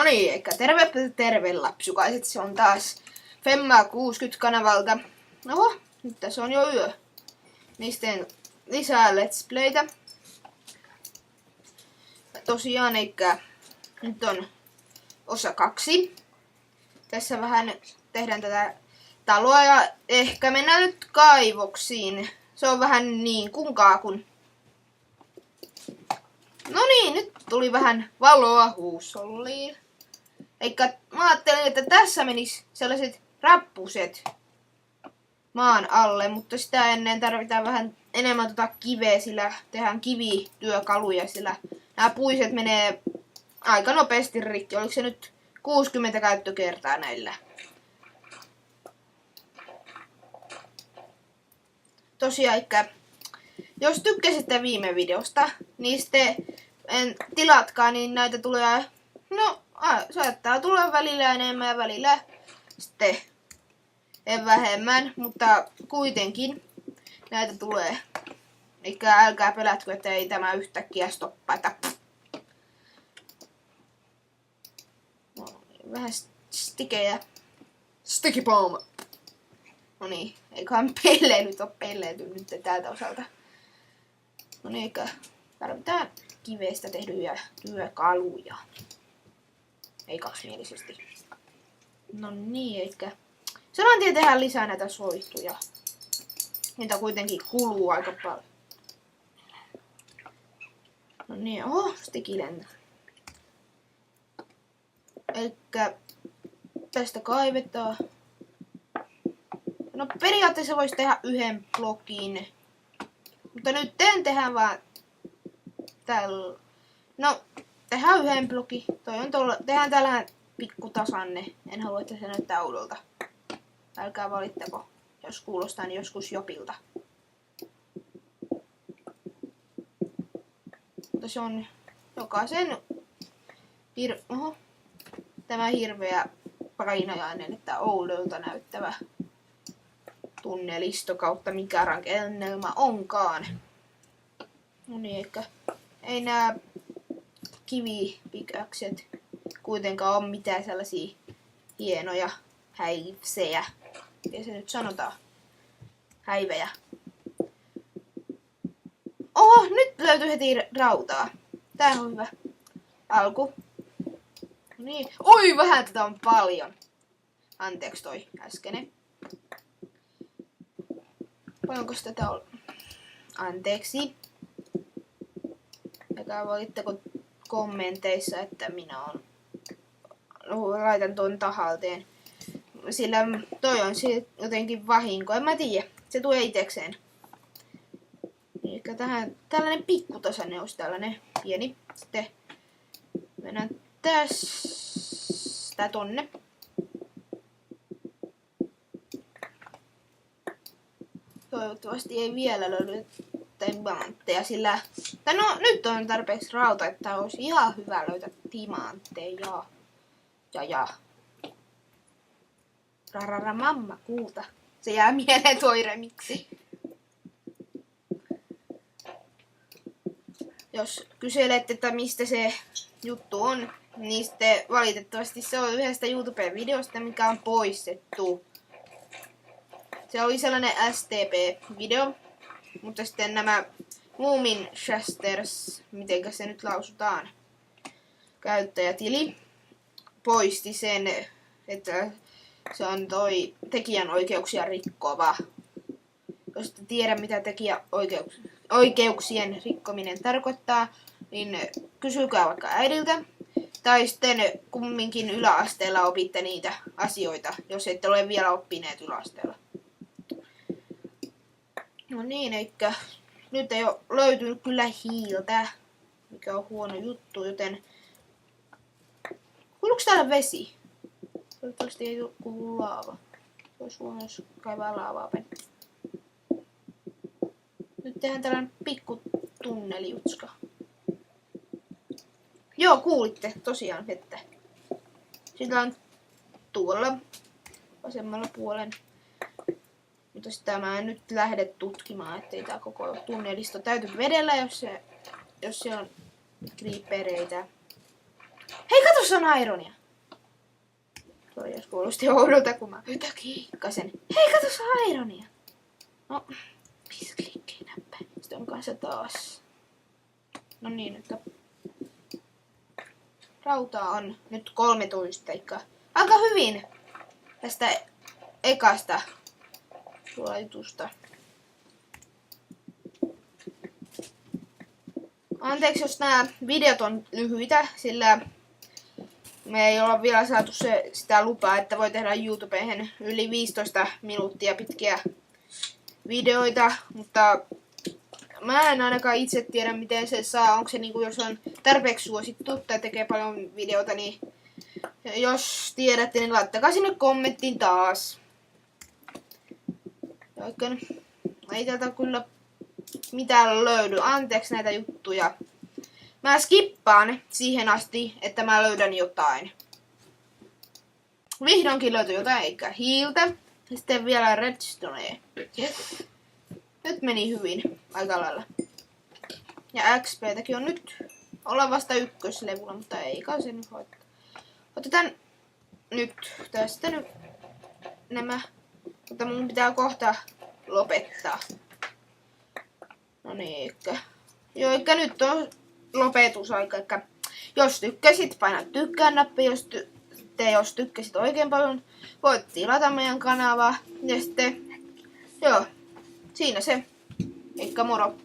niin, eikä terve lapsukaiset, se on taas Femma 60 kanavalta. Oho, nyt tässä on jo yö. Niistä lisää Let's Playtä. Tosiaan, eikä nyt on osa 2. Tässä vähän tehdään tätä taloa ja ehkä mennään nyt kaivoksiin. Se on vähän niin kuin kaakun. No niin, nyt tuli vähän valoa huusolliin. Eikä mä ajattelin, että tässä menisi sellaiset rappuset maan alle, mutta sitä ennen tarvitaan vähän enemmän kiveä, sillä tehdään kivityökaluja, sillä nämä puiset menee aika nopeasti rikki. Oliko se nyt 60 käyttökertaa näillä? Tosiaan, jos tykkäsitte viime videosta, niin sitten tilatkaa, niin näitä tulee, no saattaa tulla välillä enemmän ja välillä sitten vähemmän, mutta kuitenkin näitä tulee. Eikä älkää pelätkö, että ei tämä yhtäkkiä stoppata. Vähän stikejä. Sticky bomb. No niin, eiköhän pelleilyt ole pelleilty tältä osalta. No niin, eikä tarvitaan kivestä tehtyjä työkaluja. Ei kaksimielisesti. No niin, eikä saman tien tehdään lisää näitä soihtuja. Niitä kuitenkin kuluu aika paljon. No niin, oho, sticky lentää. Eikä tästä kaivetaan. No periaatteessa voisi tehdä yhden blokin. Mutta nyt tehdään vaan tällä. No, tehdään yhden blokin. Tehdään tällä pikkutasanne. En halua, että se näyttää oudolta. Älkää valittako, jos kuulostaa niin joskus jopilta. Mutta se on jokaisen tämä hirveä painajainen, että oudolta näyttävä tunnelisto kautta mikä rakennelma onkaan. No niin, eikä ei nämä kivipikäkset kuitenkaan ole mitään sellaisia hienoja häivsejä. Miten se nyt sanotaan? Häivejä. Oho, nyt löytyi heti rautaa. Tää on hyvä alku. No niin. Oi, vähän tätä on paljon. Anteeksi toi äskenen. Paljonko tätä on? Anteeksi. Älkää valittako kommenteissa, että minä laitan tuon tahalteen. Sillä toi on jotenkin vahinko. En mä tiedä. Se tulee itekseen. Eikä tällainen pikkutasanne olisi tällainen pieni. Sitten mennään tästä tonne. Toivottavasti ei vielä löydy timantteja, sillä no nyt on tarpeeksi rauta, että olisi ihan hyvä löytää timantteja. Ja. Rarara mamma kuuta. Se jää mieleen toi remiksi. Jos kyselette, että mistä se juttu on, niin sitten valitettavasti se on yhdestä YouTube-videosta, mikä on poistettu. Se oli sellainen STP-video, mutta sitten nämä Moomin Shasters, mitenkä se nyt lausutaan, käyttäjätili, poisti sen, että se on toi tekijänoikeuksia rikkova. Jos et tiedä, mitä tekijäoikeuksien rikkominen tarkoittaa, niin kysykää vaikka äidiltä. Tai sitten kumminkin yläasteella opitte niitä asioita, jos ette ole vielä oppineet yläasteella. No niin, eikä nyt ei ole löytynyt kyllä hiiltä, mikä on huono juttu, joten kuuluuko täällä vesi? Toivottavasti ei kuulu laava. Olisi huono, jos kaivaa laavaa päin. Nyt tehdään tällainen pikku tunnelijutska. Joo, kuulitte tosiaan vettä. Sitä on tuolla vasemmalla puolen. Mutta sitä mä en nyt lähde tutkimaan, ettei tää koko tunnelisto täyty vedellä, jos se on creepereitä. Hei, kato, se on Ironia. Toi jos kuulosti oudolta, kun mä kiikkasen. Hei, kato, se on Ironia. No, missä klikkii näppä? Sitten on kanssa taas. No niin, nyt rautaa on nyt 13, eikä aika hyvin tästä ekasta suojatusta. Anteeksi, jos nämä videot on lyhyitä, sillä me ei olla vielä saatu sitä lupaa, että voi tehdä YouTubeen yli 15 minuuttia pitkiä videoita, mutta mä en ainakaan itse tiedä, miten se saa. Onko se niinku, jos on tarpeeksi suosittu tai tekee paljon videota, niin jos tiedätte, niin laittakaa sinne kommenttiin taas. Oikein, ei täältä kyllä mitään löydy. Anteeksi näitä juttuja. Mä skippaan siihen asti, että mä löydän jotain. Vihdoinkin löytyi jotain, eikä hiiltä. Ja sitten vielä redstonea. Nyt meni hyvin, aika lailla. Ja XP:täkin on nyt. Ollaan vasta ykköslevulla, mutta ei kai se nyt hoitaa. Otetaan nyt tästä nyt nämä. Mutta mun pitää kohta lopettaa. No niin, eikä nyt on lopetusaika. Jos tykkäsit, paina tykkään nappia. Jos tykkäsit oikein paljon, voit tilata meidän kanavaa. Ja sitten, joo, siinä se. Eikä moro.